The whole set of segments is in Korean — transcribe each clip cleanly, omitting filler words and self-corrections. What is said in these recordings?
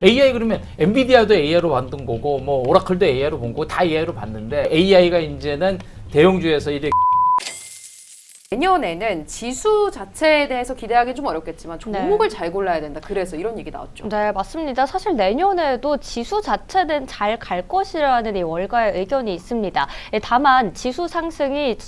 AI 그러면 엔비디아도 AI로 만든 거고 뭐 오라클도 AI로 본 거고 다 AI로 봤는데 AI가 이제는 대형주에서 이렇게 내년에는 지수 자체에 대해서 기대하기 좀 어렵겠지만 종목을 잘 골라야 된다. 그래서 이런 얘기 나왔죠. 네, 맞습니다. 사실 내년에도 지수 자체는 잘 갈 것이라는 이 월가의 의견이 있습니다. 다만 지수 상승이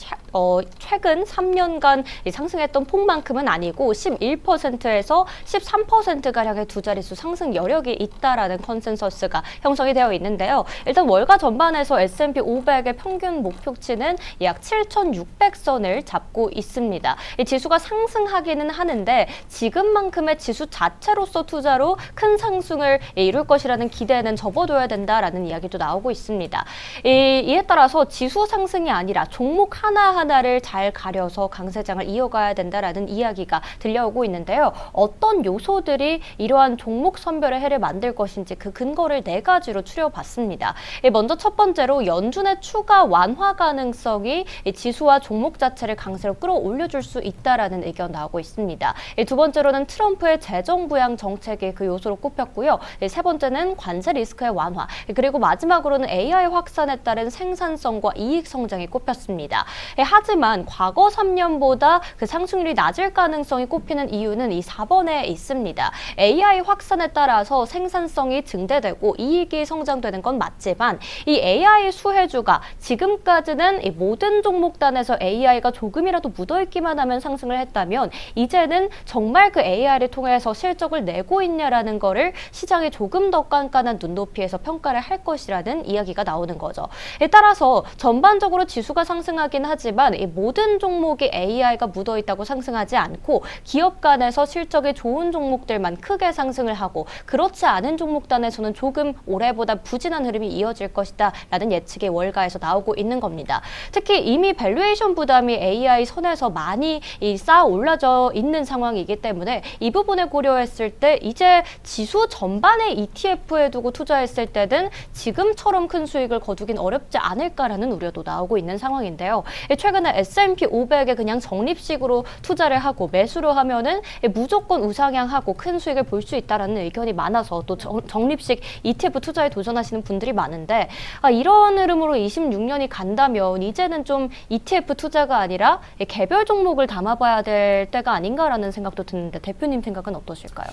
최근 3년간 상승했던 폭만큼은 아니고 11%에서 13%가량의 두 자릿수 상승 여력이 있다라는 컨센서스가 형성이 되어 있는데요. 일단 월가 전반에서 S&P 500의 평균 목표치는 약 7,600선을 잡고 있습니다. 이 지수가 상승하기는 하는데 지금만큼의 지수 자체로서 투자로 큰 상승을 이룰 것이라는 기대는 접어둬야 된다라는 이야기도 나오고 있습니다. 이에 따라서 지수 상승이 아니라 종목 하나하나를 잘 가려서 강세장을 이어가야 된다라는 이야기가 들려오고 있는데요. 어떤 요소들이 이러한 종목 선별의 해를 만들 것인지 그 근거를 네 가지로 추려봤습니다. 먼저 첫 번째로 연준의 추가 완화 가능성이 지수와 종목 자체를 강세로 끌어올려줄 수 있다라는 의견 나오고 있습니다. 두 번째로는 트럼프의 재정 부양 정책이 그 요소로 꼽혔고요. 세 번째는 관세 리스크의 완화, 그리고 마지막으로는 AI 확산에 따른 생산성과 이익 성장이 꼽혔습니다. 하지만 과거 3년보다 그 상승률이 낮을 가능성이 꼽히는 이유는 이 4번에 있습니다. AI 확산에 따라서 생산성이 증대되고 이익이 성장되는 건 맞지만 이 AI 수혜주가 지금까지는 이 모든 종목단에서 AI가 조금이라도 묻어있기만 하면 상승을 했다면 이제는 정말 그 AI를 통해서 실적을 내고 있냐라는 거를 시장이 조금 더 깐깐한 눈높이에서 평가를 할 것이라는 이야기가 나오는 거죠. 따라서 전반적으로 지수가 상승하긴 하지만 이 모든 종목이 AI가 묻어있다고 상승하지 않고 기업 간에서 실적이 좋은 종목들만 크게 상승을 하고 그렇지 않은 종목단에서는 조금 올해보다 부진한 흐름이 이어질 것이다 라는 예측이 월가에서 나오고 있는 겁니다. 특히 이미 밸류에이션 부담이 AI 선에서 많이 쌓아 올라져 있는 상황이기 때문에 이 부분을 고려했을 때 이제 지수 전반의 ETF에 두고 투자했을 때는 지금처럼 큰 수익을 거두긴 어렵지 않을까라는 우려도 나오고 있는 상황인데요. 최근에 S&P 500에 그냥 적립식으로 투자를 하고 매수를 하면은 무조건 우상향하고 큰 수익을 볼 수 있다라는 의견이 많아서 또 적립식 ETF 투자에 도전하시는 분들이 많은데 이런 흐름으로 26년이 간다면 이제는 좀 ETF 투자가 아니라 개별 종목을 담아봐야 될 때가 아닌가라는 생각도 드는데 대표님 생각은 어떠실까요?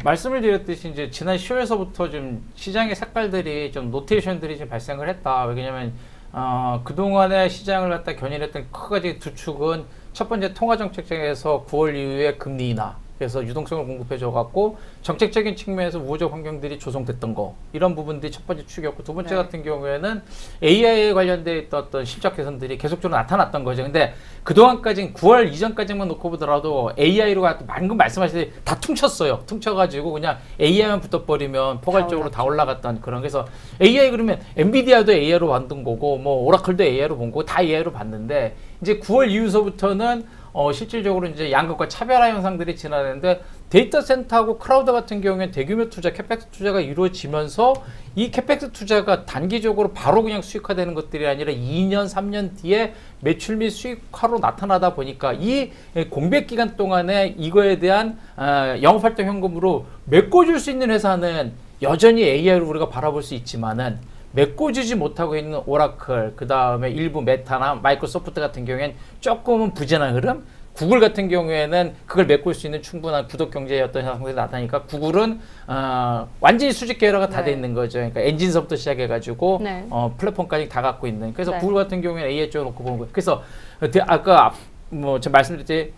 말씀을 드렸듯이 이제 지난 10월서부터 좀 시장의 색깔들이 좀 노테이션들이 좀 발생을 했다. 왜냐면 그동안의 시장을 갖다 견인했던 큰 가지 두 축은 첫 번째 통화정책장에서 9월 이후에 금리 인하, 그래서 유동성을 공급해줘 갖고 정책적인 측면에서 우호적 환경들이 조성됐던 거, 이런 부분들이 첫 번째 축이었고, 두 번째 같은 경우에는 AI에 관련돼 있던 어떤 실적 개선들이 계속적으로 나타났던 거죠. 근데 그동안까지는 9월 이전까지만 놓고 보더라도 AI로 방금 말씀하신 다 퉁쳤어요. 퉁쳐가지고 그냥 AI만 붙어버리면 포괄적으로 다 올라갔던 그런. 그래서 AI 그러면 엔비디아도 AI로 만든 거고 뭐 오라클도 AI로 본 거고 다 AI로 봤는데 이제 9월 이후서부터는 실질적으로 이제 양극화 차별화 현상들이 진화되는데 데이터 센터하고 클라우드 같은 경우에는 대규모 투자, 캐펙스 투자가 이루어지면서 이 캐펙스 투자가 단기적으로 바로 그냥 수익화되는 것들이 아니라 2년, 3년 뒤에 매출 및 수익화로 나타나다 보니까 이 공백 기간 동안에 이거에 대한 영업활동 현금으로 메꿔줄 수 있는 회사는 여전히 AI로 우리가 바라볼 수 있지만은 메꿔주지 못하고 있는 오라클, 그 다음에 일부 메타나 마이크로소프트 같은 경우에는 조금은 부진한 흐름, 구글 같은 경우에는 그걸 메꿀 수 있는 충분한 구독 경제의 어떤 상황들이 나타나니까 구글은 완전히 수직 계열화가 다 돼 있는 거죠. 그러니까 엔진서부터 시작해가지고 플랫폼까지 다 갖고 있는. 그래서 구글 같은 경우에는 AI 쪽으로 놓고 보는 거예요. 그래서 아까 뭐 제가 말씀드렸듯이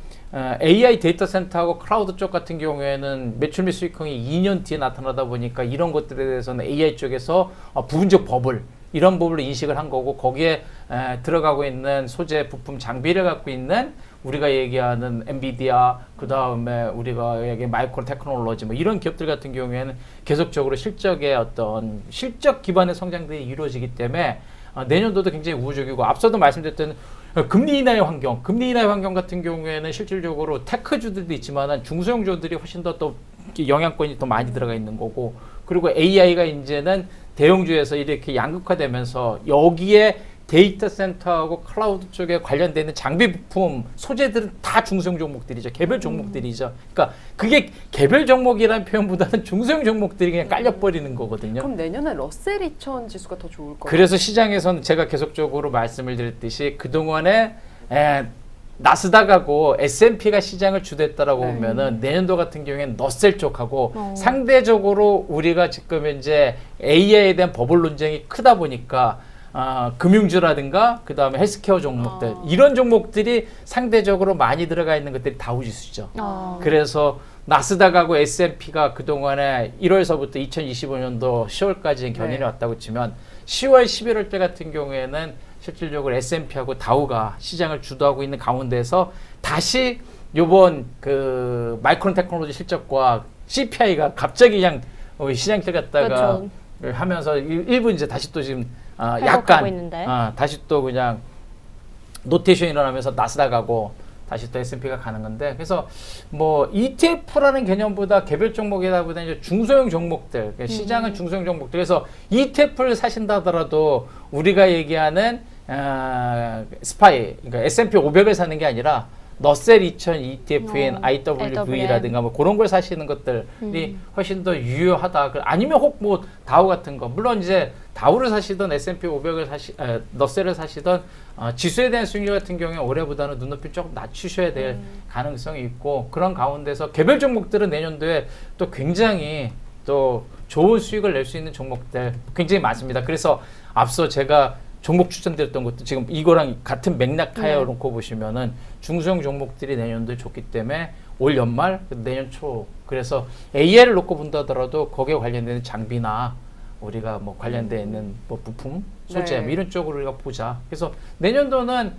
AI 데이터 센터하고 클라우드 쪽 같은 경우에는 매출 및 수익형이 2년 뒤에 나타나다 보니까 이런 것들에 대해서는 AI 쪽에서 부분적 버블, 이런 부분을 인식을 한 거고, 거기에 들어가고 있는 소재, 부품, 장비를 갖고 있는 우리가 얘기하는 엔비디아, 그 다음에 우리가 얘기하는 마이크로 테크놀로지, 뭐 이런 기업들 같은 경우에는 계속적으로 실적의 어떤 실적 기반의 성장들이 이루어지기 때문에 내년도도 굉장히 우호적이고, 앞서도 말씀드렸던 금리 인하의 환경, 금리 인하의 환경 같은 경우에는 실질적으로 테크주들도 있지만 중소형주들이 훨씬 더 또 영향권이 더 많이 들어가 있는 거고, 그리고 AI가 이제는 대형주에서 이렇게 양극화되면서 여기에 데이터 센터하고 클라우드 쪽에 관련되어 있는 장비 부품 소재들은 다 중소형 종목들이죠. 개별 종목들이죠. 그러니까 그게 개별 종목이라는 표현보다는 중소형 종목들이 그냥 깔려버리는 거거든요. 그럼 내년에 러셀 2000 지수가 더 좋을 거예요. 그래서 시장에서는 제가 계속적으로 말씀을 드렸듯이 그동안에 나스닥하고 S&P가 시장을 주도했다라고 네. 보면은 내년도 같은 경우에는 너셀 쪽하고 상대적으로 우리가 지금 이제 AI에 대한 버블 논쟁이 크다 보니까 금융주라든가 그 다음에 헬스케어 종목들 이런 종목들이 상대적으로 많이 들어가 있는 것들이 다우지수죠. 그래서 나스닥하고 S&P가 그동안에 1월서부터 2025년도 10월까지 견인해 네. 왔다고 치면 10월, 11월 때 같은 경우에는 실질적으로 S&P하고 다우가 시장을 주도하고 있는 가운데서 다시 요번 그 마이크론 테크놀로지 실적과 CPI가 갑자기 그냥 시장을 갖다가 그렇죠. 하면서 일부 이제 다시 또 지금 회복하고 약간 있는데. 다시 또 그냥 노테이션이 일어나면서 나스닥하고 다시 또 S&P가 가는 건데 그래서 뭐 ETF라는 개념보다 개별 종목이다 보다 이제 중소형 종목들 그러니까 시장은 중소형 종목들 그래서 ETF를 사신다 하더라도 우리가 얘기하는 스파이 그러니까 S&P 500을 사는 게 아니라 너셀 2000 ETF인 IWV라든가 뭐 그런 걸 사시는 것들이 훨씬 더 유효하다. 아니면 혹 뭐 다우 같은 거 물론 이제 다우를 사시던 S&P 500을 너셀을 사시던 지수에 대한 수익률 같은 경우에 올해보다는 눈높이 조금 낮추셔야 될 가능성이 있고 그런 가운데서 개별 종목들은 내년도에 또 굉장히 또 좋은 수익을 낼 수 있는 종목들 굉장히 많습니다. 그래서 앞서 제가 종목 추천드렸던 것도 지금 이거랑 같은 맥락하에 놓고 보시면은 중소형 종목들이 내년도에 좋기 때문에 올 연말 내년 초 그래서 AI를 놓고 본다 하더라도 거기에 관련되는 장비나 우리가 뭐 관련되어 있는 뭐 부품 소재 네. 뭐 이런 쪽으로 우리가 보자. 그래서 내년도는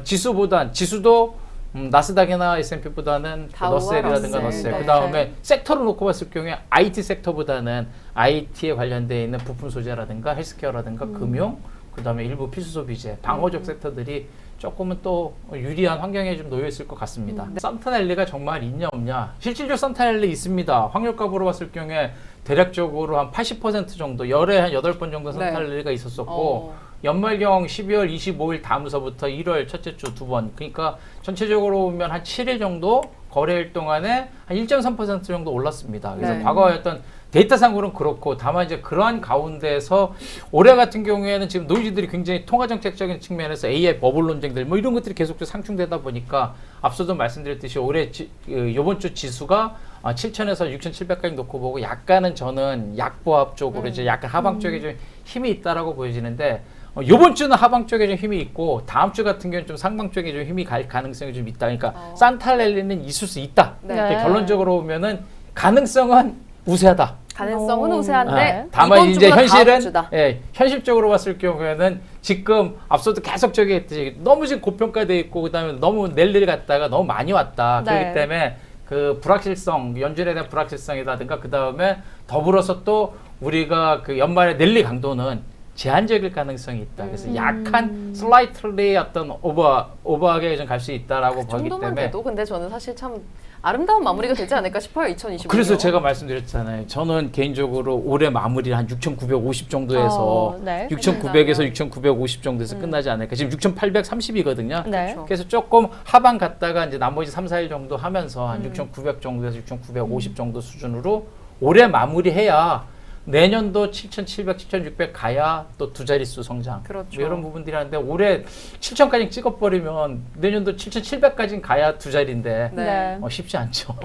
지수도 나스닥이나 S&P보다는 다우와 너셀이라든가 러셀. 너셀. 네. 그 다음에 섹터를 놓고 봤을 경우에 IT 섹터보다는 IT에 관련되어 있는 부품 소재라든가 헬스케어라든가 금융, 그 다음에 일부 필수 소비재, 방어적 섹터들이 조금은 또 유리한 환경에 좀 놓여 있을 것 같습니다. 산타넬리가 정말 있냐 없냐? 실질적 산타넬리 있습니다. 확률값으로 봤을 경우에 대략적으로 한 80% 정도, 열에 한 8번 정도 산타넬리가 있었었고 연말경 12월 25일 다음서부터 1월 첫째 주 2번. 그러니까 전체적으로 보면 한 7일 정도 거래일 동안에 한 1.3% 정도 올랐습니다. 그래서 네. 과거에 어떤 데이터상으로는 그렇고 다만 이제 그러한 가운데서 올해 같은 경우에는 지금 노이즈들이 굉장히 통화정책적인 측면에서 AI 버블 논쟁들 뭐 이런 것들이 계속적으로 상충되다 보니까 앞서도 말씀드렸듯이 올해 이번 주 지수가 7,000에서 6,700까지 놓고 보고 약간은 저는 약보합 쪽으로 이제 약간 하방 쪽에 좀 힘이 있다라고 보여지는데 이번 주는 하방 쪽에 좀 힘이 있고 다음 주 같은 경우는 좀 상방 쪽에 좀 힘이 갈 가능성이 좀 있다. 그러니까 산타랠리는 있을 수 있다. 네. 그러니까 결론적으로 보면은 가능성은 우세하다. 가능성은 우세한데 다만 이번 이제 주보다 다음 현실은 주다. 현실적으로 봤을 경우에는 지금 앞서도 계속 저기 했듯이 너무 지금 고평가돼 있고 그다음에 너무 랠리를 갖다가 너무 많이 왔다. 네. 그렇기 때문에 그 불확실성, 연준에 대한 불확실성이라든가 그다음에 더불어서 또 우리가 그 연말의 랠리 강도는 제한적일 가능성이 있다. 그래서 약한 슬라이틀리 어떤 오버하게 좀 갈 수 있다라고 그 보기 정도만 때문에 돼도 근데 저는 사실 참 아름다운 마무리가 되지 않을까 싶어요. 2025년. 그래서 제가 말씀드렸잖아요. 저는 개인적으로 올해 마무리를 한 6,950 정도에서 네. 6,900에서 6,950 정도에서 끝나지 않을까. 지금 6,830이거든요. 네. 그렇죠. 그래서 조금 하방 갔다가 이제 나머지 3, 4일 정도 하면서 한 6,900 정도에서 6,950 정도 수준으로 올해 마무리해야 내년도 7,700, 7,600 가야 또 두 자릿수 성장. 그렇죠. 뭐 이런 부분들이 하는데 올해 7,000까지 찍어버리면 내년도 7,700까지 가야 두 자리인데 네. 쉽지 않죠.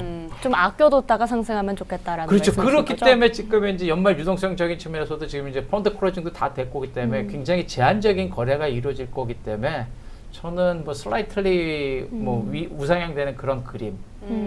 좀 아껴뒀다가 상승하면 좋겠다라는 그렇죠. 말씀이신 그렇기 거죠? 때문에 지금 이제 연말 유동성적인 측면에서도 지금 이제 펀드 클로징도 다 됐고 기 때문에 굉장히 제한적인 거래가 이루어질 거기 때문에 저는 뭐 슬라이틀리 뭐 우상향되는 그런 그림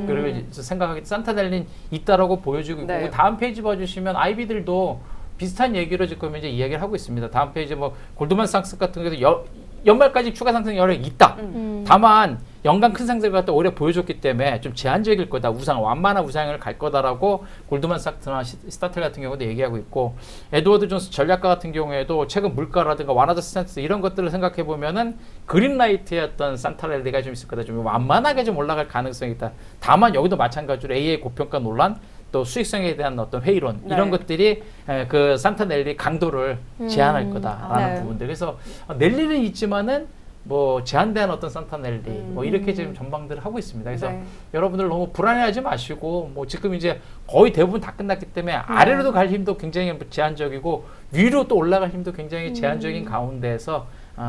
그리고 이제 생각하기 산타넬린 있다라고 보여주고 있고 네. 다음 페이지 봐주시면 아이비들도 비슷한 얘기로 지금 이제 이야기를 하고 있습니다. 다음 페이지 뭐 골드만삭스 같은 경우도 연말까지 추가 상승 여력이 있다. 다만 연간 큰 상승을 갖다 올해 보여줬기 때문에 좀 제한적일 거다. 완만한 우상을 갈 거다라고 골드만삭스나 스타틀 같은 경우도 얘기하고 있고 에드워드 존스 전략가 같은 경우에도 최근 물가라든가 완화자 스탠스 이런 것들을 생각해 보면은 그린라이트의 어떤 산타랠리가 좀 있을 거다. 좀 완만하게 좀 올라갈 가능성이 있다. 다만 여기도 마찬가지로 AI 고평가 논란 또 수익성에 대한 어떤 회의론 네. 이런 것들이 그 산타 넬리 강도를 제한할 거다라는 네. 부분들. 그래서 넬리는 있지만은 뭐 제한된 어떤 산타 넬리 뭐 이렇게 지금 전망들을 하고 있습니다. 그래서 네. 여러분들 너무 불안해하지 마시고 뭐 지금 이제 거의 대부분 다 끝났기 때문에 아래로도 갈 힘도 굉장히 제한적이고 위로 또 올라갈 힘도 굉장히 제한적인 가운데에서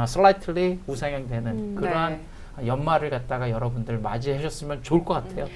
슬라이틀리 우상향되는 그러한 네. 연말을 갖다가 여러분들 맞이하셨으면 좋을 것 같아요.